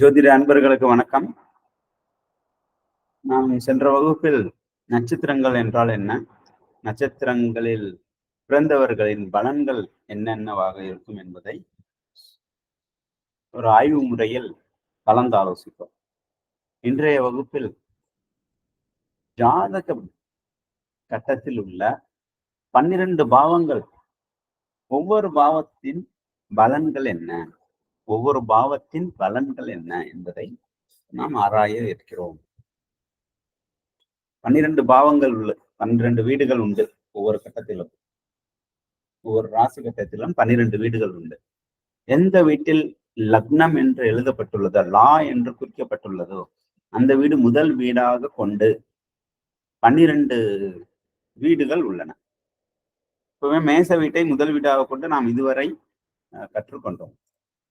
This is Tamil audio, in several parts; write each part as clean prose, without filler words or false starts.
ஜோதிட அன்பர்களுக்கு வணக்கம். நாம் சென்ற வகுப்பில் நட்சத்திரங்கள் என்றால் என்ன, நட்சத்திரங்களில் பிறந்தவர்களின் பலன்கள் என்னென்னவாக இருக்கும் என்பதை ஒரு ஆய்வு முறையில் கலந்தாலோசித்தோம். இன்றைய வகுப்பில் ஜாதக கட்டத்தில் உள்ள 12 பாவங்கள், ஒவ்வொரு பாவத்தின் பலன்கள் என்ன, ஒவ்வொரு பாவத்தின் பலன்கள் என்ன என்பதை நாம் ஆராய இருக்கிறோம். 12 பாவங்கள் உள்ள 12 வீடுகள் உண்டு. ஒவ்வொரு கட்டத்திலும், ஒவ்வொரு ராசி கட்டத்திலும் 12 வீடுகள் உண்டு. எந்த வீட்டில் லக்னம் என்று எழுதப்பட்டுள்ளதோ, லா என்று குறிக்கப்பட்டுள்ளதோ, அந்த வீடு முதல் வீடாக கொண்டு 12 வீடுகள் உள்ளன. இப்பவே மேச வீட்டை முதல் வீடாக கொண்டு நாம் இதுவரை கற்றுக்கொண்டோம்.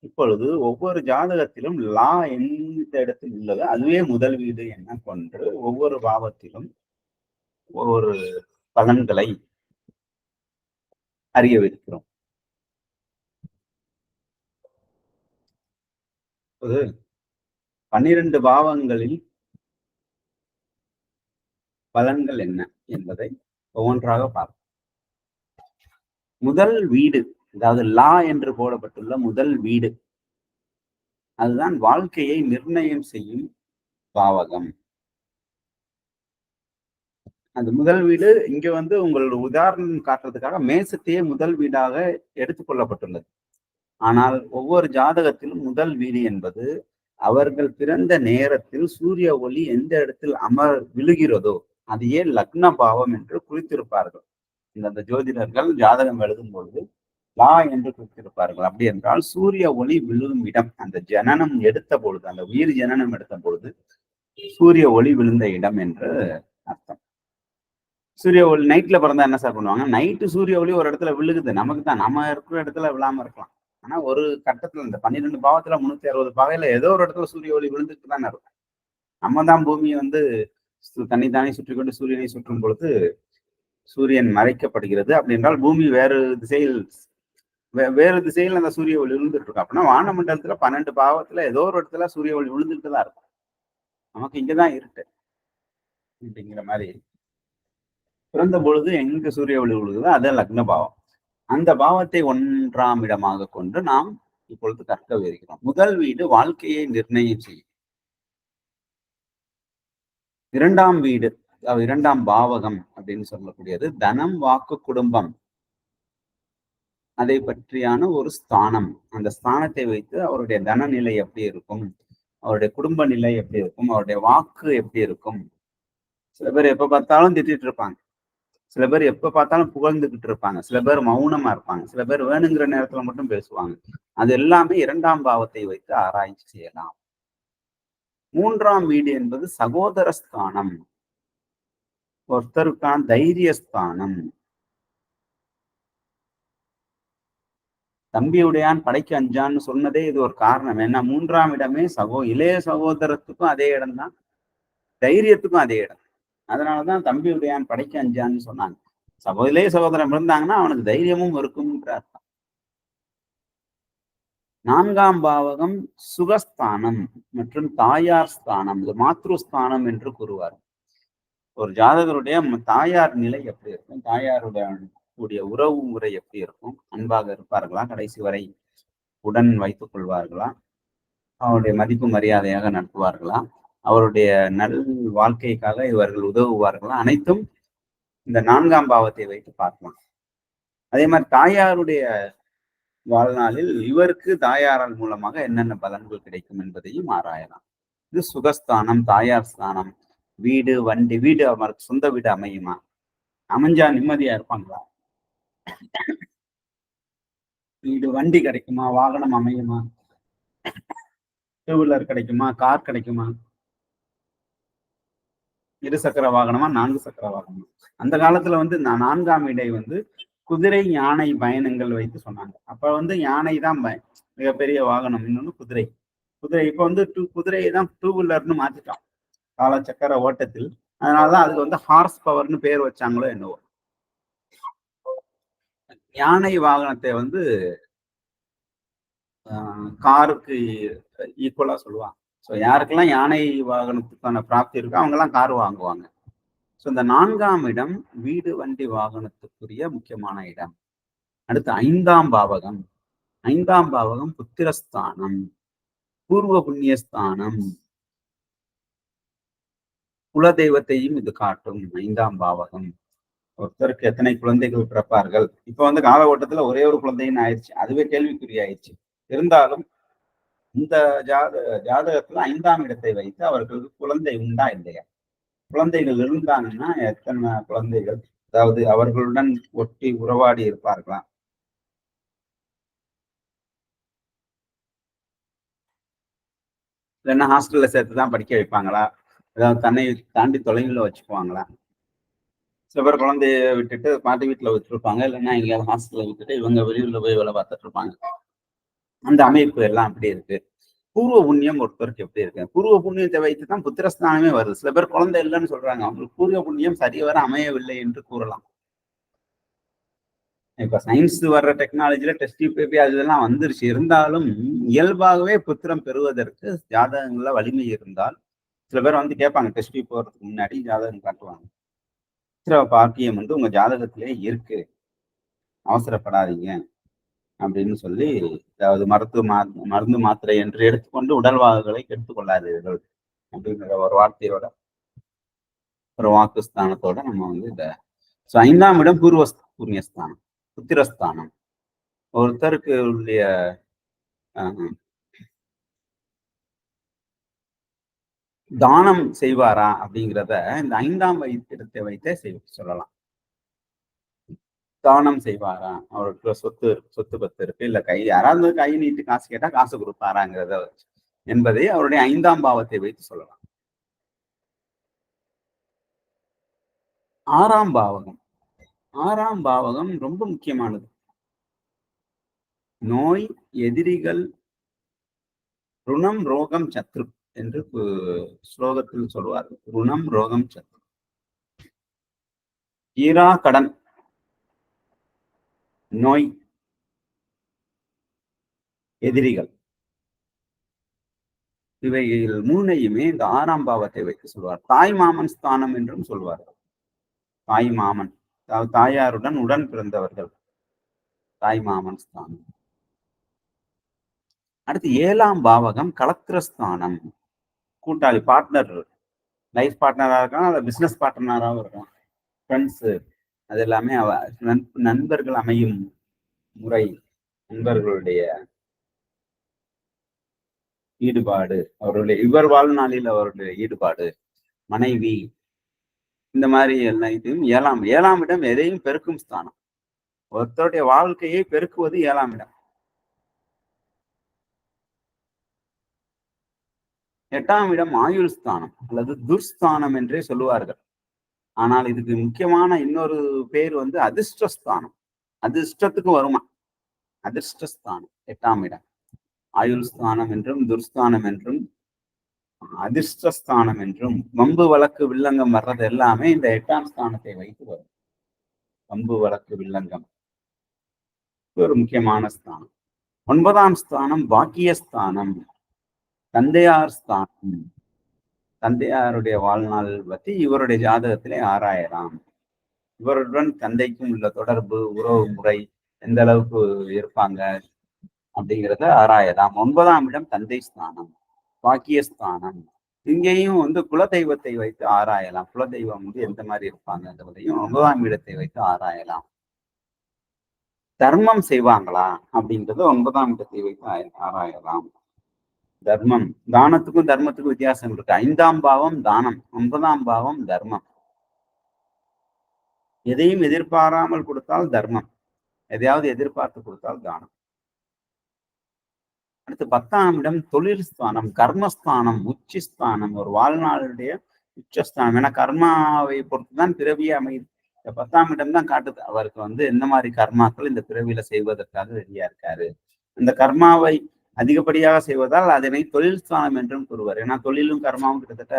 இப்பொழுது ஒவ்வொரு ஜாதகத்திலும் லா எந்த இடத்தில் உள்ளதோ அதுவே முதல் வீடு என கொண்டு ஒவ்வொரு பாவத்திலும் ஒவ்வொரு பலன்களை அறியவிருக்கிறோம். 12 பாவங்களில் பலன்கள் என்ன என்பதை ஒவ்வொன்றாக பார்ப்போம். முதல் வீடு, அதாவது லா என்று போடப்பட்டுள்ள முதல் வீடு, அதுதான் வாழ்க்கையை நிர்ணயம் செய்யும் பாவகம். அந்த முதல் வீடு இங்க உங்களோட உதாரணம் காட்டுறதுக்காக மேசத்தையே முதல் வீடாக எடுத்துக்கொள்ளப்பட்டுள்ளது. ஆனால் ஒவ்வொரு ஜாதகத்திலும் முதல் வீடு என்பது அவர்கள் பிறந்த நேரத்தில் சூரிய ஒளி எந்த இடத்தில் விழுகிறதோ அதையே லக்ன பாவம் என்று குறித்திருப்பார்கள். இந்த ஜோதிடர்கள் ஜாதகம் எழுதும் பொழுது லா என்று குறித்திருப்பார்கள். அப்படி என்றால் சூரிய ஒளி விழுகும் இடம், அந்த ஜனனம் எடுத்த பொழுது, அந்த உயிர் ஜனனம் எடுத்த பொழுது சூரிய ஒளி விழுந்த இடம் என்று அர்த்தம். சூரிய ஒளி நைட்ல பிறந்தா என்ன சார் பண்ணுவாங்க? நைட்டு சூரிய ஒளி ஒரு இடத்துல விழுகுது, நமக்கு தான், நம்ம இருக்கிற இடத்துல விழாம இருக்கலாம். ஆனா ஒரு கட்டத்துல இந்த 12 பாவத்துல 360 பாகையில ஏதோ ஒரு இடத்துல சூரிய ஒளி விழுந்துட்டு தானே இருக்கும். நம்ம தான் பூமியை தன்னைத்தானே சுற்றி கொண்டு சூரியனை சுற்றும் பொழுது சூரியன் மறைக்கப்படுகிறது. அப்படி என்றால் பூமி வேறு திசையில் அந்த சூரிய ஒளி விழுந்துட்டு இருக்கும். அப்படின்னா வானமண்டலத்துல 12 பாவத்துல ஏதோ ஒரு இடத்துல சூரிய ஒளி விழுந்துட்டு தான் இருக்கும். நமக்கு இங்கதான் இருட்டு அப்படிங்கிற மாதிரி பிறந்த பொழுது எங்க சூரிய ஒளி விழுகுதோ அது லக்ன பாவம். அந்த பாவத்தை 1ஆம் இடமாக கொண்டு நாம் இப்பொழுது கற்கவிருக்கிறோம். முதல் வீடு வாழ்க்கையை நிர்ணயம் செய்யும். 2ஆம் வீடு, 2ஆம் பாவகம் அப்படின்னு சொல்லக்கூடியது தனம், வாக்கு, குடும்பம், அதை பற்றியான ஒரு ஸ்தானம். அந்த ஸ்தானத்தை வைத்து அவருடைய தன நிலை எப்படி இருக்கும், அவருடைய குடும்ப நிலை எப்படி இருக்கும், அவருடைய வாக்கு எப்படி இருக்கும். சில பேர் எப்ப பார்த்தாலும் திட்டிட்டு இருப்பாங்க, சில பேர் எப்ப பார்த்தாலும் புகழ்ந்துகிட்டு இருப்பாங்க, சில பேர் மௌனமா இருப்பாங்க, சில பேர் வேணுங்கிற நேரத்துல மட்டும் பேசுவாங்க. அது எல்லாமே 2ஆம் பாவத்தை வைத்து ஆராய்ச்சி செய்யலாம். 3ஆம் வீடு என்பது சகோதர ஸ்தானம், ஒருத்தருக்கான தைரிய ஸ்தானம். தம்பியுடையான் படைக்கு அஞ்சான்னு சொன்னதே இது ஒரு காரணம். ஏன்னா 3ஆம் இடமே இளைய சகோதரத்துக்கும் அதே இடம்தான், தைரியத்துக்கும் அதே இடம். அதனாலதான் தம்பியுடையான் படைக்கு அஞ்சான்னு சொன்னாங்க. இளைய சகோதரன் இருந்தாங்கன்னா அவனுக்கு தைரியமும் இருக்கும்ன்ற அர்த்தம். 4ஆம் பாவகம் சுகஸ்தானம் மற்றும் தாயார் ஸ்தானம், இது மாத்ருஸ்தானம் என்று கூறுவார். ஒரு ஜாதகருடைய தாயார் நிலை எப்படி இருக்கும், தாயாருடைய கூடிய உறவு முறை எப்படி இருக்கும், அன்பாக இருப்பார்களா, கடைசி வரை உடன் வைத்துக் கொள்வார்களா, அவருடைய மதிப்பு மரியாதையாக நடத்துவார்களா, அவருடைய நல் வாழ்க்கைக்காக இவர்கள் உதவுவார்களா, அனைத்தும் இந்த 4ஆம் பாவத்தை வைத்து பார்க்கலாம். அதே மாதிரி தாயாருடைய வாழ்நாளில் இவருக்கு தாயாரால் மூலமாக என்னென்ன பலன்கள் கிடைக்கும் என்பதையும் ஆராயலாம். இது சுகஸ்தானம், தாயார் ஸ்தானம். வீடு, வண்டி, வீடு அவருக்கு சொந்த வீடு அமையுமா, அமைஞ்சா நிம்மதியா இருப்பாங்களா, வீடு வண்டி கிடைக்குமா, வாகனம் அமையுமா, 2 வீலர் கிடைக்குமா, கார் கிடைக்குமா, 2 சக்கர வாகனமா, 4 சக்கர வாகனமா. அந்த காலத்துல 4ஆம் இடை குதிரை, யானை பயணங்கள் வைத்து சொன்னாங்க. அப்ப யானை தான் மிகப்பெரிய வாகனம், இன்னொன்னு குதிரை. இப்ப குதிரையை தான் 2 வீலர்னு மாத்திட்டோம் காலச்சக்கர ஓட்டத்தில். அதனாலதான் அதுக்கு ஹார்ஸ் பவர்னு பேர் வச்சாங்களோ என்னவோ. யானை வாகனத்தை காருக்கு ஈக்குவலா சொல்லுவாங்க. ஸோ யாருக்கெல்லாம் யானை வாகனத்துக்கான பிராப்தி இருக்கோ அவங்கெல்லாம் கார் வாங்குவாங்க. ஸோ இந்த 4ஆம் இடம் வீடு, வண்டி, வாகனத்துக்குரிய முக்கியமான இடம். அடுத்து 5ஆம் பாவகம். 5ஆம் பாவகம் புத்திரஸ்தானம், பூர்வ புண்ணியஸ்தானம், குலதெய்வத்தையும் இது காட்டும். 5ஆம் பாவகம். ஒருத்தருக்கு எத்தனை குழந்தைகள் பிறப்பார்கள்? இப்ப வந்து காலகட்டத்துல ஒரே ஒரு குழந்தைன்னு ஆயிடுச்சு. அதுவே கேள்விக்குறி ஆயிடுச்சு. இருந்தாலும் இந்த ஜாதகத்துல 5ஆம் இடத்தை வைத்து அவர்களுக்கு குழந்தை உண்டா இல்லையா? குழந்தைகள் இருந்தாங்கன்னா எத்தனை குழந்தைகள், அதாவது அவர்களுடன் ஒட்டி உறவாடி இருப்பார்களா? இல்லைன்னா ஹாஸ்டல்ல சேர்த்துதான் படிக்க வைப்பாங்களா? ஏதாவது தன்னை தாண்டி தொலைவில் வச்சுக்குவாங்களா? சில பேர் குழந்தைய விட்டுட்டு பாட்டி வீட்டுல வச்சிருப்பாங்க, இல்லைன்னா எங்கேயாவது ஹாஸ்டல்ல விட்டுட்டு இவங்க வெளியூர்ல போய் வேலை பார்த்துட்டு இருப்பாங்க. அந்த அமைப்பு எல்லாம் அப்படி இருக்கு. பூர்வ புண்ணியம் ஒருத்தருக்கு எப்படி இருக்கு? பூர்வ புண்ணியத்தை வைத்துதான் புத்திரஸ்தானமே வருது. சில பேர் குழந்தை இல்லைன்னு சொல்றாங்க, அவங்களுக்கு பூர்வ புண்ணியம் சரிவர அமையவில்லை என்று கூறலாம். இப்ப சயின்ஸ் வர்ற டெக்னாலஜில டெஸ்ட் பேபி அது இதெல்லாம் வந்துருச்சு. இருந்தாலும் இயல்பாகவே புத்திரம் பெறுவதற்கு ஜாதகங்கள்ல வலிமை இருந்தால், சில பேர் வந்து கேட்பாங்க டெஸ்ட் போறதுக்கு முன்னாடி ஜாதகம் காட்டுவாங்க. புத்திர பாக்கியம் வந்து உங்க ஜாதகத்திலே இருக்கு, அவசரப்படாதீங்க அப்படின்னு சொல்லி, அதாவது மருந்து மாத்திரை என்று எடுத்துக்கொண்டு உடல்வாகுகளை கெடுத்துக் கொள்ளாதீர்கள் அப்படிங்கிற ஒரு வார்த்தையோட, ஒரு வாக்குஸ்தானத்தோட நம்ம வந்து இந்த 5ஆம் இடம் பூர்வ புண்ணியஸ்தானம், புத்திரஸ்தானம். ஒருத்தருக்கு உடைய தானம் செய்வாரா அப்படிங்கிறத இந்த 5ஆம் இடத்தை வைத்தே சொல்லலாம். தானம் செய்வாரா, அவருக்கு சொத்து பத்து இருக்கு, இல்ல யாராவது கை நீட்டு காசு கேட்டா காசு கொடுப்பாராங்கிறத என்பதை அவருடைய 5ஆம் பாவத்தை வைத்து சொல்லலாம். 6ஆம் பாவகம். 6ஆம் பாவகம் ரொம்ப முக்கியமானது. நோய், எதிரிகள், ருணம், ரோகம், சத்ரு என்று ஸ்லோகத்தில் சொல்வார்கள். ருணம், ரோகம், சத்ரு. ஈரா கடன், நோய், எதிரிகள், இவைகள் 3ஐயுமே இந்த 6ஆம் பாவத்தை வைத்து சொல்வார். தாய் மாமன் ஸ்தானம் என்றும் சொல்வார்கள். தாய் மாமன், அதாவது தாயாருடன் உடன் பிறந்தவர்கள், தாய் மாமன் ஸ்தானம். அடுத்து 7ஆம் பாவகம் களத்திரஸ்தானம், கூட்டாளி, பார்ட்னர், லைஃப் பார்ட்னரா இருக்கலாம், அல்ல பிசினஸ் பார்ட்னராகவும் இருக்கலாம், ஃப்ரெண்ட்ஸ், அது எல்லாமே நண்பர்கள் அமையும் முறை, நண்பர்களுடைய ஈடுபாடு, அவருடைய இவர் வாழ்நாளில் அவருடைய ஈடுபாடு, மனைவி, இந்த மாதிரி எல்லாம் இதுவும் 7ஆம் இடம் எதையும் பெருக்கும் ஸ்தானம். ஒருத்தருடைய வாழ்க்கையை பெருக்குவது 7ஆம் இடம். 8ஆம் இடம் ஆயுள் ஸ்தானம் அல்லது துர்ஸ்தானம் என்றே சொல்லுவார்கள். ஆனால் இதுக்கு முக்கியமான இன்னொரு பேர் வந்து அதிர்ஷ்டஸ்தானம். அதிர்ஷ்டத்துக்கு வருமா, அதிர்ஷ்டஸ்தானம் 8ஆம் இடம். ஆயுள் ஸ்தானம் என்றும் துர்ஸ்தானம் என்றும் அதிர்ஷ்டஸ்தானம் என்றும் வம்பு வழக்கு வில்லங்கம் வர்றது எல்லாமே இந்த 8ஆம் ஸ்தானத்தை வைத்து வரும். வம்பு வழக்கு வில்லங்கம் ஒரு முக்கியமான ஸ்தானம். 9ஆம் ஸ்தானம் பாக்கியஸ்தானம், தந்தையார் ஸ்தானம். தந்தையாருடைய வாழ்நாள் பற்றி இவருடைய ஜாதகத்திலே ஆராயலாம். இவருடன் தந்தைக்கும் உள்ள தொடர்பு, உறவு முறை எந்த அளவுக்கு இருப்பாங்க அப்படிங்கிறத ஆராயலாம். 9ஆம் இடம் தந்தை ஸ்தானம், பாக்கியஸ்தானம். இங்கேயும் வந்து குலதெய்வத்தை வைத்து ஆராயலாம். குலதெய்வம் வந்து எந்த மாதிரி இருப்பாங்கன்றதையும் 9ஆம் இடத்தை வைத்து ஆராயலாம். தர்மம் செய்வாங்களா அப்படின்றது 9ஆம் இடத்தை வைத்து ஆராயலாம். தர்மம், தானத்துக்கும் தர்மத்துக்கும் வித்தியாசம் இருக்கு. 5ஆம் பாவம் தானம், 9ஆம் பாவம் தர்மம். எதையும் எதிர்பாராமல் கொடுத்தால் தர்மம், எதையாவது எதிர்பார்த்து கொடுத்தால் தானம். அடுத்து 10ஆம் இடம் தொழில் ஸ்தானம், கர்மஸ்தானம், உச்சிஸ்தானம், ஒரு வாழ்நாளுடைய உச்சஸ்தானம். ஏன்னா கர்மாவை பொறுத்துதான் பிறவியே அமையுது. இந்த 10ஆம் இடம் தான் காட்டுது அவருக்கு வந்து எந்த மாதிரி கர்மாக்கள் இந்த பிறவியில செய்வதற்காக ரெடியா இருக்காரு. இந்த கர்மாவை அதிகப்படியாக செய்வதால் அதனை தொழில் ஸ்தானம் என்றும் கூறுவார். ஏன்னா தொழிலும் கர்மாவும் கிட்டத்தட்ட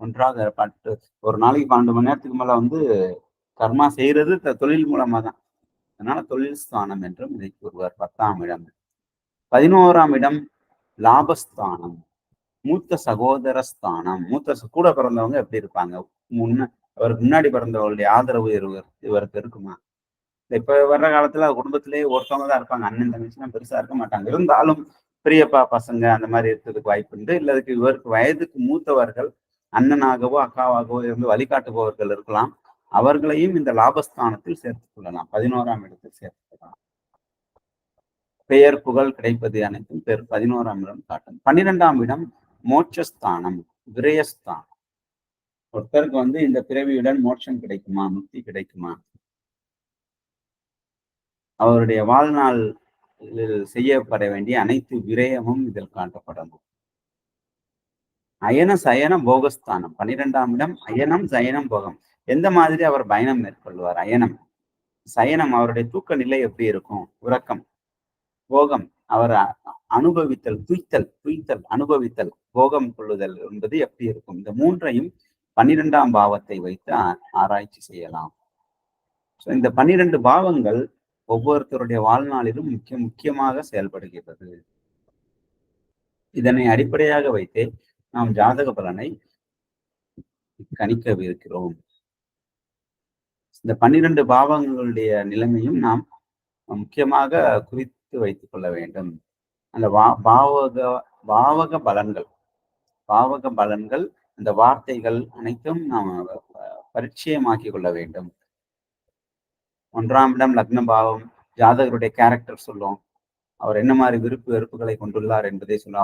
ஒன்றாக பாட்டு. ஒரு நாளைக்கு 12 மணி நேரத்துக்கு மேல வந்து கர்மா செய்யறது தொழில் மூலமா தான். அதனால தொழில் ஸ்தானம் என்றும் இதை கூறுவார் 10ஆம் இடம். 11ஆம் இடம் லாபஸ்தானம், மூத்த சகோதர ஸ்தானம். கூட பிறந்தவங்க எப்படி இருப்பாங்க? அவருக்கு முன்னாடி பிறந்தவர்களுடைய ஆதரவு இவருக்கு இருக்குமா? இப்ப வர்ற காலத்துல குடும்பத்திலேயே ஒருத்தவங்க தான் இருப்பாங்க. அண்ணன் தங்கச்சிலாம் பெருசா இருக்க மாட்டாங்க. இருந்தாலும் பெரியப்பா பசங்க அந்த மாதிரி இருக்கிறதுக்கு வாய்ப்பு உண்டு. இல்ல அதுக்கு இவருக்கு வயதுக்கு மூத்தவர்கள் அண்ணனாகவோ அக்காவாகவோ இருந்து வழிகாட்டுபவர்கள் இருக்கலாம். அவர்களையும் இந்த லாபஸ்தானத்தில் சேர்த்துக் கொள்ளலாம். 11ஆம் இடத்தில் சேர்த்துக் கொள்ளலாம். பெயர் புகழ் கிடைப்பது அனைத்தும் 11ஆம் இடம் காட்டும். 12ஆம் இடம் மோட்சஸ்தானம், விரயஸ்தானம். ஒருத்தருக்கு இந்த பிறவியுடன் மோட்சம் கிடைக்குமா, முக்தி கிடைக்குமா, அவருடைய வாழ்நாள் செய்யப்பட வேண்டிய அனைத்து விரயமும் இதில் காட்டப்படணும். அயன சயன போகஸ்தானம், 12ஆம் இடம் அயனம் சயனம் போகம். எந்த மாதிரி அவர் பயணம் மேற்கொள்வார்? அயனம் சயனம், அவருடைய தூக்க நிலை எப்படி இருக்கும்? உறக்கம். போகம், அவர் அனுபவித்தல், துய்த்தல் அனுபவித்தல், போகம் கொள்ளுதல் என்பது எப்படி இருக்கும்? இந்த மூன்றையும் 12ஆம் பாவத்தை வைத்து ஆராய்ச்சி செய்யலாம். இந்த 12 பாவங்கள் ஒவ்வொருத்தருடைய வாழ்நாளிலும் முக்கியமாக செயல்படுகிறது. இதனை அடிப்படையாக வைத்தே நாம் ஜாதக பலனை கணிக்கவிருக்கிறோம். இந்த 12 பாவங்களுடைய நிலைமையும் நாம் முக்கியமாக குறித்து வைத்துக் கொள்ள வேண்டும். அந்த பாவக பலன்கள் அந்த வார்த்தைகள் அனைத்தும் நாம் பரிச்சயமாக்கிக் கொள்ள வேண்டும். 1ஆம் இடம் லக்ன பாவம், ஜாதகருடைய கேரக்டர் சொல்லும். அவர் என்ன மாதிரி விருப்பு வெறுப்புகளை கொண்டுள்ளார் என்பதை சொல்லும்.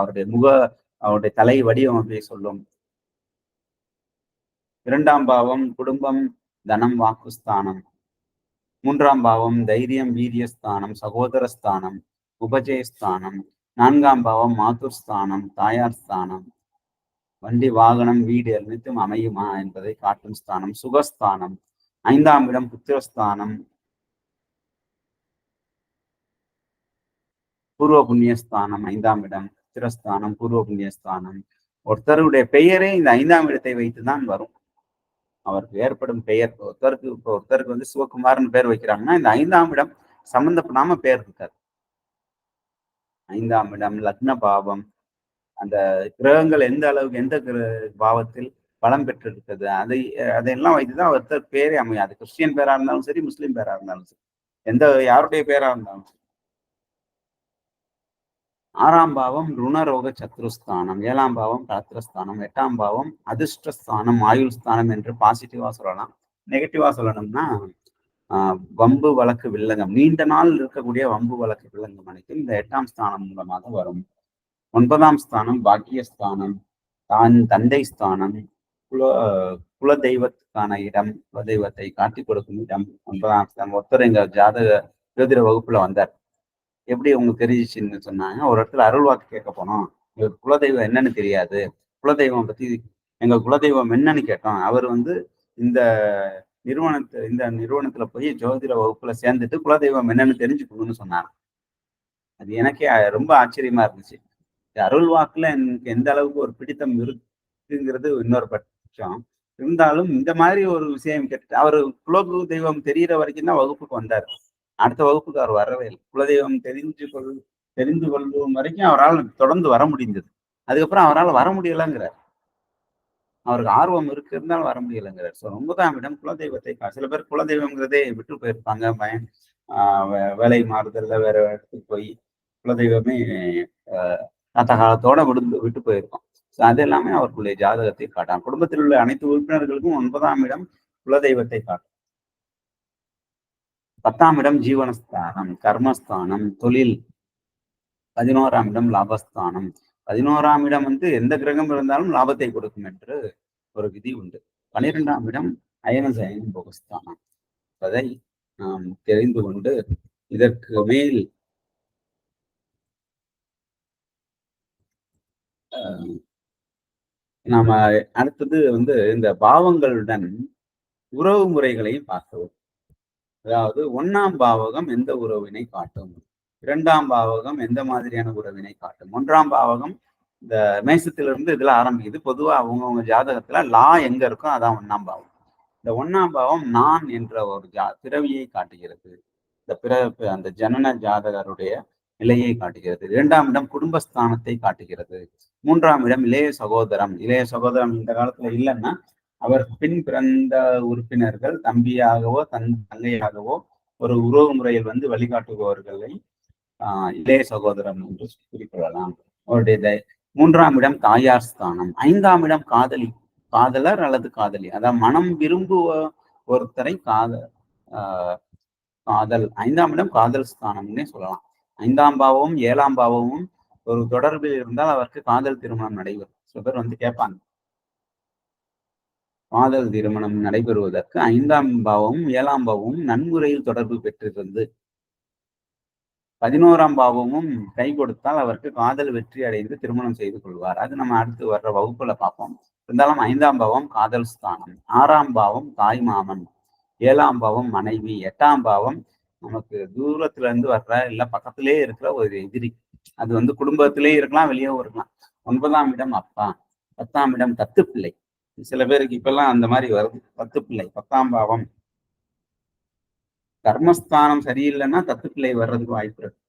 அவருடைய தலை வடிவமைப்பை சொல்லும். 2ஆம் பாவம் குடும்பம், தனம், வாக்குஸ்தானம். 3ஆம் பாவம் தைரியம், வீரியஸ்தானம், சகோதரஸ்தானம், உபஜயஸ்தானம். 4ஆம் பாவம் மாதுர்ஸ்தானம், தாயார் ஸ்தானம். வண்டி, வாகனம், வீடு அனைத்தும் அமையுமா என்பதை காட்டும் ஸ்தானம், சுகஸ்தானம். 5ஆம் இடம் புத்திரஸ்தானம், பூர்வ புண்ணியஸ்தானம். 5ஆம் இடம் புத்திரஸ்தானம், பூர்வ புண்ணியஸ்தானம். ஒருத்தருடைய பெயரே இந்த 5ஆம் இடத்தை வைத்துதான் வரும். அவருக்கு ஏற்படும் பெயர். ஒருத்தருக்கு சிவகுமார்னு பேர் வைக்கிறாங்கன்னா இந்த 5ஆம் இடம் சம்பந்தப்படாம பேர் இருக்காது. 5ஆம் இடம் லக்ன பாவம், அந்த கிரகங்கள் எந்த அளவுக்கு எந்த பாவத்தில் பலம் பெற்றிருக்கிறது, அதையெல்லாம் வைத்துதான் ஒருத்தர் பேரே அமையாது. கிறிஸ்டியன் பேரா இருந்தாலும் சரி, முஸ்லீம் பேரா இருந்தாலும் சரி, யாருடைய பேரா இருந்தாலும் சரி. 6ஆம் பாவம் ருணரோக சத்ருஸ்தானம், 7ஆம் பாவம் கலத்திரஸ்தானம், 8ஆம் பாவம் அதிர்ஷ்டஸ்தானம், ஆயுள் ஸ்தானம் என்று பாசிட்டிவா சொல்லலாம். நெகட்டிவா சொல்லணும்னா வம்பு வழக்கு வில்லங்கம், நீண்ட நாள் இருக்கக்கூடிய வம்பு வழக்கு வில்லங்கம் அனைத்தும் இந்த 8ஆம் ஸ்தானம் மூலமாக வரும். 9ஆம் ஸ்தானம் பாக்கியஸ்தானம், தந்தை ஸ்தானம், குலதெய்வத்துக்கான இடம், குலதெய்வத்தை காட்டிக் கொடுக்கும் இடம் 9ஆம் ஸ்தானம். ஒருத்தர் எங்க ஜோதிட வகுப்புல வந்தார். எப்படி உங்களுக்கு தெரிஞ்சிச்சுன்னு சொன்னாங்க. ஒரு இடத்துல அருள் வாக்கு கேட்க போனோம். எங்களுக்கு குலதெய்வம் என்னன்னு தெரியாது. குலதெய்வம் பத்தி எங்க குலதெய்வம் என்னன்னு கேட்டோம். அவர் இந்த நிறுவனத்துல போய் ஜோதிட வகுப்புல சேர்ந்துட்டு குலதெய்வம் என்னன்னு தெரிஞ்சுக்கணும்னு சொன்னாங்க. அது எனக்கே ரொம்ப ஆச்சரியமா இருந்துச்சு. அருள் வாக்குல எனக்கு எந்த அளவுக்கு ஒரு பிடித்தம் இருக்குங்கிறது இன்னொரு பட்சம். இருந்தாலும் இந்த மாதிரி ஒரு விஷயம் கேட்டு அவரு குலதெய்வம் தெரிகிற வரைக்கும் தான் வகுப்புக்கு வந்தார். அடுத்த வகுப்புக்கு அவர் வரவே இல்லை. குலதெய்வம் தெரிந்து கொள்ளும் வரைக்கும் அவரால் தொடர்ந்து வர முடிந்தது. அதுக்கப்புறம் அவரால் வர முடியலைங்கிறார். அவருக்கு ஆர்வம் இருந்தாலும் வர முடியலைங்கிறார். 9ஆம் இடம் குலதெய்வத்தை, சில பேர் குலதெய்வம்ங்கிறதே விட்டு போயிருப்பாங்க. வேலை மாறுதல்ல வேற இடத்துக்கு போய் குலதெய்வமே தாத்தா காலத்தோட விட்டு போயிருக்கோம். அது எல்லாமே அவர்களுடைய ஜாதகத்தை காட்டும். குடும்பத்தில் உள்ள அனைத்து உறுப்பினர்களுக்கும் 9ஆம் இடம் குலதெய்வத்தை காட்டும். 10ஆம் இடம் ஜீவனஸ்தானம், கர்மஸ்தானம், தொழில். 11ஆம் இடம் லாபஸ்தானம். 11ஆம் இடம் எந்த கிரகம் இருந்தாலும் லாபத்தை கொடுக்கும் என்று ஒரு விதி உண்டு. 12ஆம் இடம் அயன சயன போகஸ்தானம். அதை நாம் தெரிந்து கொண்டு இதற்கு மேல் நாம அடுத்தது இந்த பாவங்களுடன் உறவு முறைகளையும் பார்க்கவும். அதாவது 1ஆம் பாவகம் எந்த உறவினை காட்டும், 2ஆம் பாவகம் எந்த மாதிரியான உறவினை காட்டும். 1ஆம் பாவகம் இந்த மேசத்திலிருந்து இதுல ஆரம்பிக்குது. பொதுவா அவங்கவுங்க ஜாதகத்துல லா எங்க இருக்கோ அதான் 1ஆம் பாவம். இந்த 1ஆம் பாவம் நான் என்ற ஒரு பிறவியை காட்டுகிறது. இந்த அந்த ஜனன ஜாதகருடைய நிலையை காட்டுகிறது. 2ஆம் இடம் குடும்பஸ்தானத்தை காட்டுகிறது. 3ஆம் இடம் இளைய சகோதரம். இளைய சகோதரம் இந்த காலத்துல இல்லைன்னா அவர் பின் பிறந்த உறுப்பினர்கள் தம்பியாகவோ தங்கையாகவோ ஒரு உறவு முறையில் வந்து வழிகாட்டுபவர்களை இளைய சகோதரம் என்று குறிப்பிடலாம். அவருடைய 3ஆம் இடம் தாயார் ஸ்தானம். 5ஆம் இடம் காதலர் அல்லது காதலி, அதாவது மனம் விரும்புவ ஒருத்தரை காதல் 5ஆம் இடம் காதல் ஸ்தானம்னே சொல்லலாம். 5ஆம் பாவமும் 7ஆம் பாவமும் ஒரு தொடர்பில் இருந்தால் அவருக்கு காதல் திருமணம் நடைபெறும். சில பேர் வந்து கேட்பாங்க, காதல் திருமணம் நடைபெறுவதற்கு 5ஆம் பாவமும் 7ஆம் பாவமும் நன்முறையில் தொடர்பு பெற்றிருந்து 11ஆம் பாவமும் கை கொடுத்தால் அவருக்கு காதல் வெற்றி அடைந்து திருமணம் செய்து கொள்வார். அது நம்ம அடுத்து வர்ற வகுப்புல பார்ப்போம். இருந்தாலும் 5ஆம் பாவம் காதல் ஸ்தானம், 6ஆம் பாவம் தாய் மாமன், 7ஆம் பாவம் மனைவி, 8ஆம் பாவம் நமக்கு தூரத்துல இருந்து வர்ற இல்ல பக்கத்திலே இருக்கிற ஒரு எதிரி. அது வந்து குடும்பத்திலே இருக்கலாம், வெளியவும் இருக்கலாம். 9ஆம் இடம் அப்பா, 10ஆம் இடம் தத்து பிள்ளை. சில பேருக்கு இப்பெல்லாம் அந்த மாதிரி வருது, தத்து பிள்ளை 10ஆம் பாவம். கர்மஸ்தானம் சரியில்லைன்னா தத்து பிள்ளை வர்றதுக்கு வாய்ப்பு இருக்கு.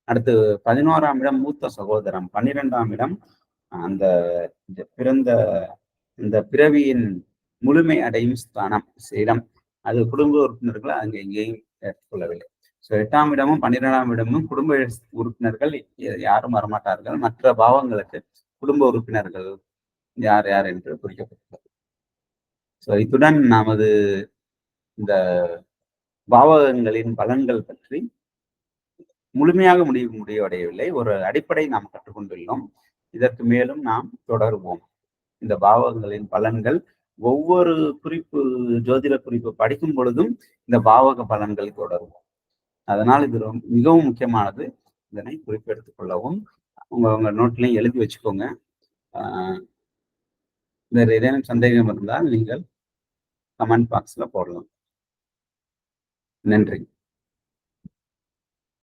அடுத்து 11ஆம் இடம் மூத்த சகோதரம், 12ஆம் இடம் அந்த பிறந்த இந்த பிறவியின் முழுமை அடையும் ஸ்தானம் இடம். அது குடும்ப உறுப்பினர்கள் அங்கே எங்கேயும் ஏற்றுக்கொள்ளவில்லை. ஸோ 8ஆம் இடமும் 12ஆம் இடமும் குடும்ப உறுப்பினர்கள் யாரும் வரமாட்டார்கள். மற்ற பாவங்களுக்கு குடும்ப உறுப்பினர்கள் யார் யார் என்று குறிக்கப்பட்டுள்ளது. ஸோ இத்துடன் நமது இந்த பாவகங்களின் பலன்கள் பற்றி முழுமையாக முடிவடையவில்லை. ஒரு அடிப்படை நாம் கற்றுக்கொண்டுள்ளோம். இதற்கு மேலும் நாம் தொடருவோம். இந்த பாவகங்களின் பலன்கள் ஒவ்வொரு ஜோதிட குறிப்பு படிக்கும் பொழுதும் இந்த பாவக பலன்களை தொடருவோம். அதனால் இது மிகவும் முக்கியமானது. இதனை குறிப்பெடுத்துக் கொள்ளவும், உங்க நோட்லையும் எழுதி வச்சுக்கோங்க. வேறு ஏதேனும் சந்தேகம் இருந்தால் நீங்கள் கமெண்ட் பாக்ஸ்ல போடலாம். நன்றி.